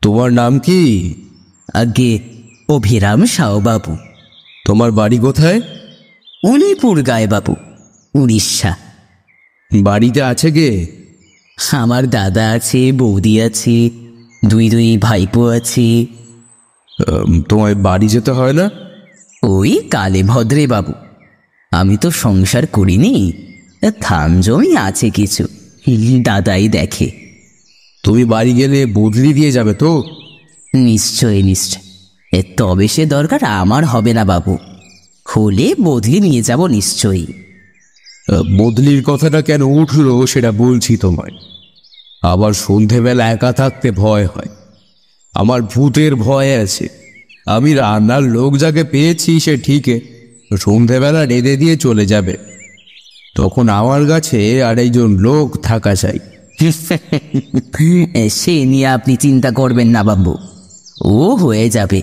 তোমার নাম কি? আগে অভিরাম সাউ বাবু। তোমার বাড়ি কোথায়? উলিপুর গায়ে বাবু, উড়িষ্যা। বাড়িতে আছে কে? আমার দাদা আছে, বৌদি আছে, দুই ভাইপো আছে। তোমায় বাড়ি যেতে হয় না? ওই কালে ভদ্রে বাবু, আমি তো সংসার করিনি, থাম জমি আছে কিছু, দাদাই দেখে। তুমি বাড়ি গেলে বদলি দিয়ে যাবে তো? নিশ্চয় নিশ্চয়, তবে সে দরকার আমার হবে না বাবু, হলে বদলি নিয়ে যাব নিশ্চয়ই। বদলির কথাটা কেন উঠলো সেটা বলছি তোমায়। আবার সন্ধেবেলা একা থাকতে ভয় হয়। আমার ভূতের ভয় আছে। আমি রান্নার লোক যাকে পেয়েছি সে ঠিকই সন্ধেবেলা রেঁধে দিয়ে চলে যাবে, তখন আমার কাছে আর একজন লোক থাকা চাই। সে নিয়ে আপনি চিন্তা করবেন না বাবু, ও হয়ে যাবে।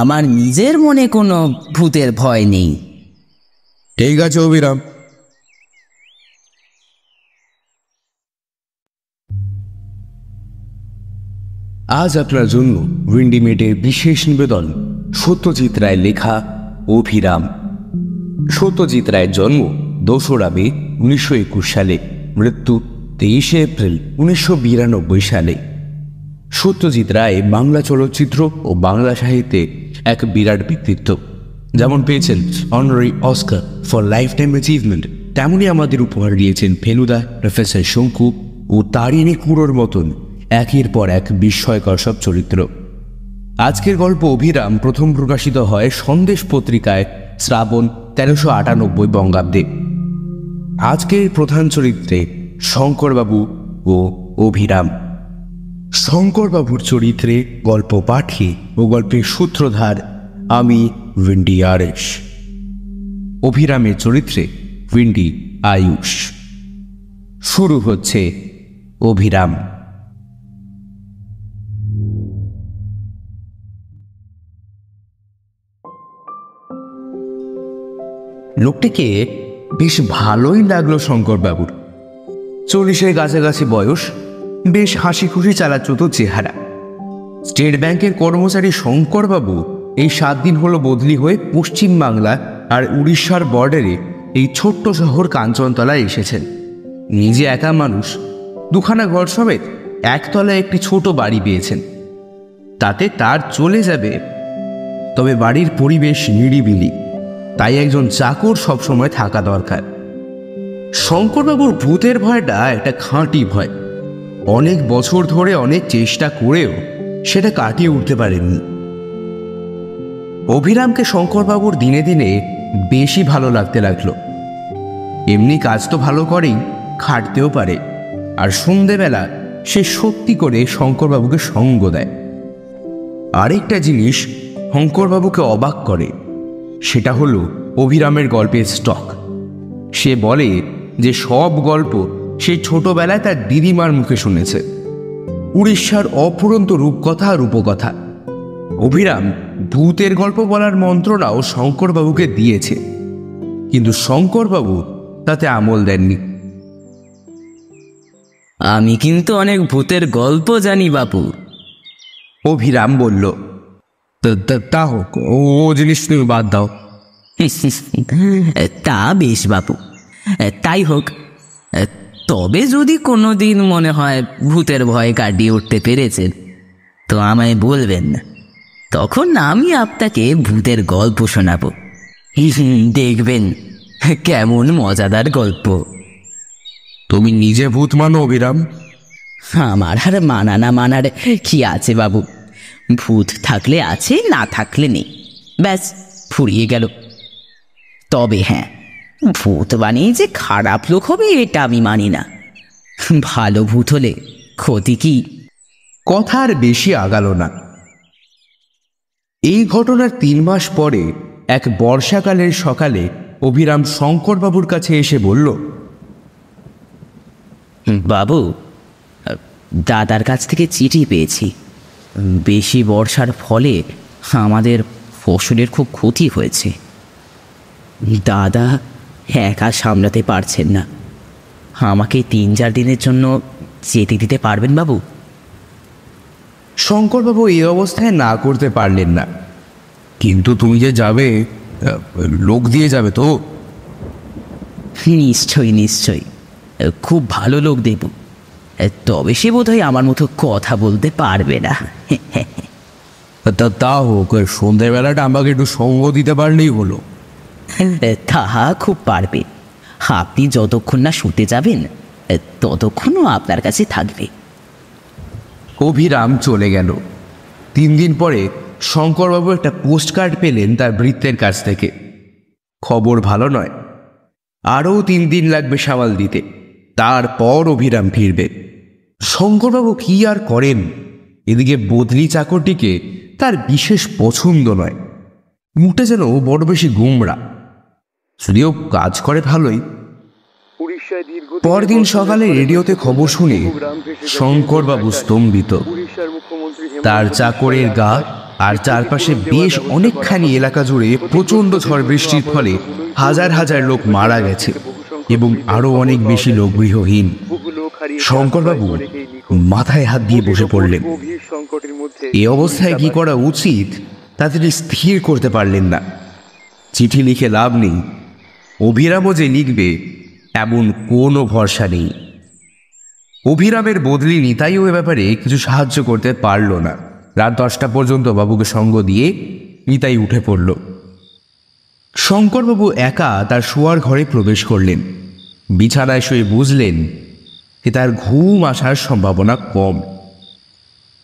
আমার নিজের মনে কোনো ভূতের ভয় নেই। ঠিক আছে অভিরাম। আজ আপনার জন্য উইন্ডিমেটের বিশেষ নিবেদন, সত্যজিৎ রায়ের লেখা অভিরাম। সত্যজিৎ রায়ের জন্ম 2রা মে 1921 সালে, মৃত্যু 23 এপ্রিল 1992 সালে। সত্যজিৎ রায় বাংলা চলচ্চিত্র ও বাংলা সাহিত্যে এক বিরাট ব্যক্তিত্ব। যেমন পেয়েছেন honorary Oscar for life time achievement, তেমনই আমাদের উপহার দিয়েছেন ফেলুদা, প্রফেসর শঙ্কু ও তারিণী কুঁড়োর মতন একের পর এক বিস্ময়কর সব চরিত্র। আজকের গল্প অভিরাম প্রথম প্রকাশিত হয় সন্দেশ পত্রিকায় শ্রাবণ 1398 বঙ্গাব্দে। আজকের প্রধান চরিত্রে শঙ্করবাবু ও অভিরাম। শঙ্করবাবুর চরিত্রে গল্প পাঠে ও গল্পের সূত্রধার আমি উইন্ডি আরেশ। অভিরামের চরিত্রে উইন্ডি আয়ুষ। শুরু হচ্ছে অভিরাম। লোকটিকে বেশ ভালোই লাগলো শঙ্করবাবুর। 40-এর কাছাকাছি বয়স, বেশ হাসি খুশি চালাচ্যুত চেহারা। স্টেট ব্যাংকের কর্মচারী শঙ্করবাবু এই 7 দিন হলো বদলি হয়ে পশ্চিম বাংলা আর উড়িষ্যার বর্ডারে এই ছোট্ট শহর কাঞ্চনতলায় এসেছেন। নিজে একা মানুষ, 2খানা ঘর সমেত একতলায় একটি ছোট বাড়ি পেয়েছেন। তাতে তার চলে যাবে, তবে বাড়ির পরিবেশ নিরিবিলি, তাই একজন চাকর সবসময় থাকা দরকার। শঙ্করবাবুর ভূতের ভয়টা একটা খাঁটি ভয়। অনেক বছর ধরে অনেক চেষ্টা করেও সেটা কাটিয়ে উঠতে পারেননি। অভিরামকে শঙ্করবাবুর দিনে দিনে বেশি ভালো লাগতে লাগলো। এমনি কাজ তো ভালো করেই, খাটতেও পারে, আর সন্ধেবেলা সে সত্যি করে শঙ্করবাবুকে সঙ্গ দেয়। আরেকটা জিনিস শঙ্করবাবুকে অবাক করে, সেটা হলো অভিরামের গল্পের স্টক। সে বলে যে সব গল্প সে ছোটবেলায় তার দিদিমার মুখে শুনেছে, উড়িষ্যার অফুরন্ত রূপকথা আর উপকথা। অভিরাম ভূতের গল্প বলার মন্ত্রণাও শঙ্করবাবুকে দিয়েছে, কিন্তু শঙ্করবাবু তাতে আমল দেননি। আমি কিন্তু অনেক ভূতের গল্প জানি বাপু, অভিরাম বলল। তা হোক, ও জিনিস তুমি বাদ দাও। তা বেশ বাপু, তাই হোক। তবে যদি কোনোদিন মনে হয় ভূতের ভয় কাটিয়ে উঠতে পেরেছেন, তো আমায় বলবেন না, তখন আমি আপনাকে ভূতের গল্প শোনাবো। দেখবেন কেমন মজাদার গল্প। তুমি নিজে ভূত মানো অভিরাম? আমার আর মানা না মানার কি আছে বাবু, ভূত থাকলে আছে, না থাকলে নেই, ব্যাস ফুরিয়ে গেল। তবে হ্যাঁ, ভূত বানিয়ে যে খারাপ লোক হবে এটা আমি মানি না। ভালো ভূত হলে ক্ষতি কি? কথা আর বেশি আগালো না। এই ঘটনার 3 মাস পরে এক বর্ষাকালের সকালে অভিরাম শঙ্করবাবুর কাছে এসে বলল, বাবু, দাদার কাছ থেকে চিঠি পেয়েছি। বেশি বর্ষার ফলে আমাদের ফসলের খুব ক্ষতি হয়েছে। দাদা একা সামলাতে পারছেন না, আমাকে 3-4 দিনের জন্য যেতে দিতে পারবেন বাবু? শঙ্করবাবু এই অবস্থায় না করতে পারলেন না। কিন্তু তুমি যে যাবে, লোক দিয়ে যাবে তো? নিশ্চয়ই নিশ্চয়ই, খুব ভালো লোক দেব। তবে সে বোধহয় আমার মতো কথা বলতে পারবে না। তা হোক, সন্ধ্যেবেলাটা আমাকে একটু সঙ্গ দিতে পারলেই হলো। তাহা খুব পারবে। আপনি যতক্ষণ না শুতে যাবেন ততক্ষণও আপনার কাছে থাকবে। অভিরাম চলে গেল। 3 দিন পরে শঙ্করবাবু একটা পোস্টকার্ড পেলেন তার ভৃত্যের কাছ থেকে। খবর ভালো নয়, আরও 3 দিন লাগবে সামাল দিতে, তারপর অভিরাম ফিরবে। শঙ্করবাবু কি আর করেন, এদিকে বদলি চাকরটিকে তার বিশেষ পছন্দ নয়। মুখটা যেন বড় বেশি গুমরা, যদিও কাজ করে ভালোই। পরদিন সকালে রেডিওতে খবর শুনে শঙ্করবাবু স্তম্ভিত। তার চাকরের গা আর চারপাশে বেশ অনেকখানি এলাকা জুড়ে প্রচণ্ড ঝড় বৃষ্টির ফলে হাজার হাজার লোক মারা গেছে এবং আরও অনেক বেশি লোক গৃহহীন। শঙ্করবাবু মাথায় হাত দিয়ে বসে পড়লেন। এই অবস্থায় কি করা উচিত তা তিনি স্থির করতে পারলেন না। চিঠি লিখে লাভ নেই, অভিরামও যে লিখবে এমন কোনো ভরসা নেই। অভিরামের বদলি নিতাইও এ ব্যাপারে কিছু সাহায্য করতে পারল না। রাত 10টা পর্যন্ত বাবুকে সঙ্গ দিয়ে নিতাই উঠে পড়ল। শঙ্করবাবু একা তার শোয়ার ঘরে প্রবেশ করলেন। বিছানায় শুয়ে বুঝলেন যে তার ঘুম আসার সম্ভাবনা কম।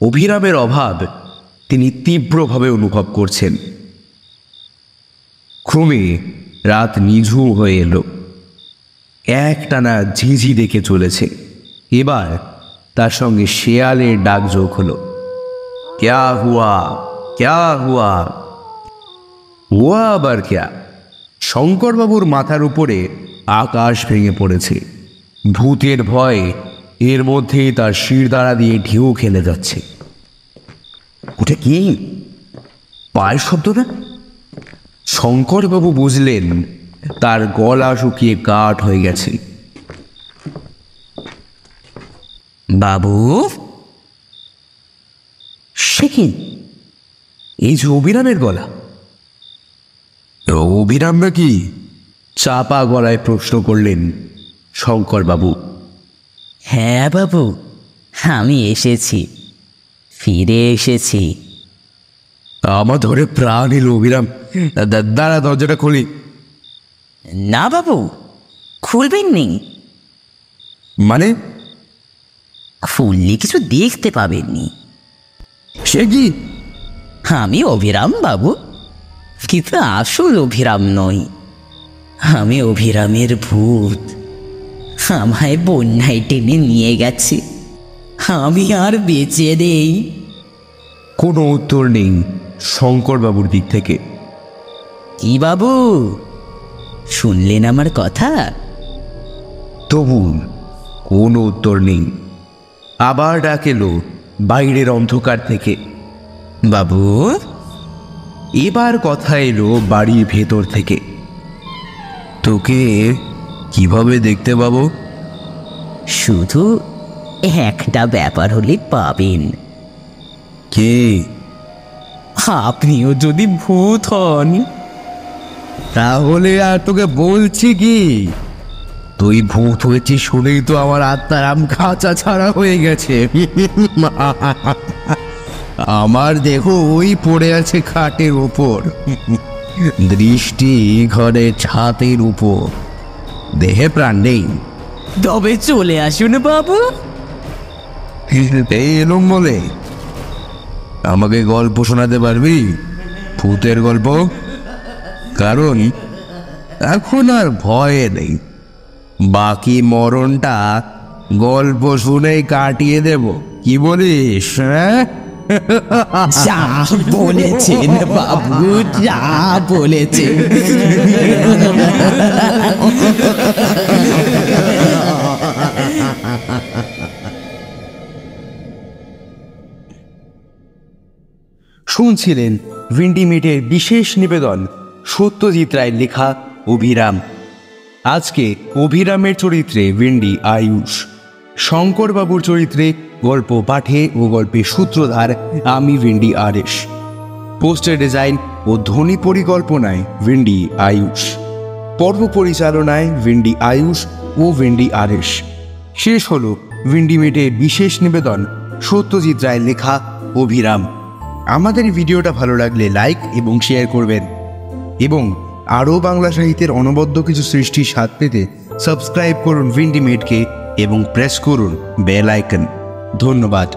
অভিরামের অভাব তিনি তীব্রভাবে অনুভব করছেন। ক্রমে রাত নিঝুম হয়ে এলো। একটানা ঝিঝি দেখে চলেছে। এবার তার সঙ্গে শেয়ালের ডাক যোগ হলো। ক্যা হুয়া, ক্যা হুয়া? হুয়া আবার ক্যা? শঙ্করবাবুর মাথার উপরে আকাশ ভেঙে পড়েছে। ভূতের ভয়ে এর মধ্যেই তার শিরদাঁড়া দিয়ে ঢেউ খেলে যাচ্ছে। ওটা কি? পায়ের শব্দ না? শঙ্করবাবু বুঝলেন তার গলা শুকিয়ে কাঠ হয়ে গেছে। বাবু, সে কি? এই যে অভিরামের গলা। অভিরাম নাকি? চাপা গলায় প্রশ্ন করলেন শঙ্করবাবু। হ্যাঁ বাবু, আমি এসেছি, ফিরে এসেছি। আমার ধরে প্রাণ এলো অভিরাম। দাঁড়া, দরজাটা খুলি। না বাবু, খুলবেন নি। মানে? খুললে কিছু দেখতে পাবেননি। সে কি? আমি অভিরাম বাবু, কিন্তু আসল অভিরাম নই। আমি অভিরামের ভূত। আমায় বন্যায় টেনে নিয়ে গেছে, আমি আর বেঁচে নেই। কোনো উত্তর নেই শঙ্করবাবুর দিক থেকে। কি বাবু, শুনলেন আমার কথা? তবু কোনো উত্তর নেই। আবার ডাক এলো বাইরের অন্ধকার থেকে। বাবু, এবার কথা এলো বাড়ির ভেতর থেকে। তোকে কিভাবে দেখতে পাবো? শুধু একটা ব্যাপার হলে পাবেন। কে? আপনিও যদি ভূত হন। তাহলে আর তোকে বলছি কি, তুই ভূত হয়েছিস শুনেই তো আমার আত্মার আম খাঁচা ছাড়া হয়ে গেছে। আমার দেহ ওই পড়ে আছে খাটের ওপর, দৃষ্টি ঘরের ছাতের উপর, দেহে প্রাণ নেই। তবে চলে আসুন বাবু। এলুম বলে আমাকে গল্প শোনাতে পারবি? ভূতের গল্প? কারণ এখন আর ভয় নেই। বাকি মরণটা গল্প শুনেই কাটিয়ে দেব, কি বলিস? হ্যাঁ, যা বলেছেন বাবু, যা বলেছেন। শুনছিলেন ভিন্ডিমেটের বিশেষ নিবেদন সত্যজিৎ রায়ের লেখা অভিরাম। আজকে অভিরামের চরিত্রে ভিন্ডি আয়ুষ, শঙ্করবাবুর চরিত্রে গল্প পাঠে ও গল্পের সূত্রধার আমি ভিন্ডি আরেশ। পোস্টার ডিজাইন ও ধ্বনি পরিকল্পনায় ভিন্ডি আয়ুষ। পর্ব পরিচালনায় ভিন্ডি আয়ুষ ও ভিন্ডি আরেশ। শেষ হলো ভিন্ডিমেটের বিশেষ নিবেদন সত্যজিৎ রায়ের লেখা অভিরাম। আমাদের ভিডিওটা ভালো লাগলে লাইক এবং শেয়ার করবেন এবং আরও বাংলা সাহিত্যের অনবদ্য কিছু সৃষ্টির স্বাদ পেতে সাবস্ক্রাইব করুন ভিন্ডিমেটকে এবং প্রেস করুন বেল আইকন। ধন্যবাদ।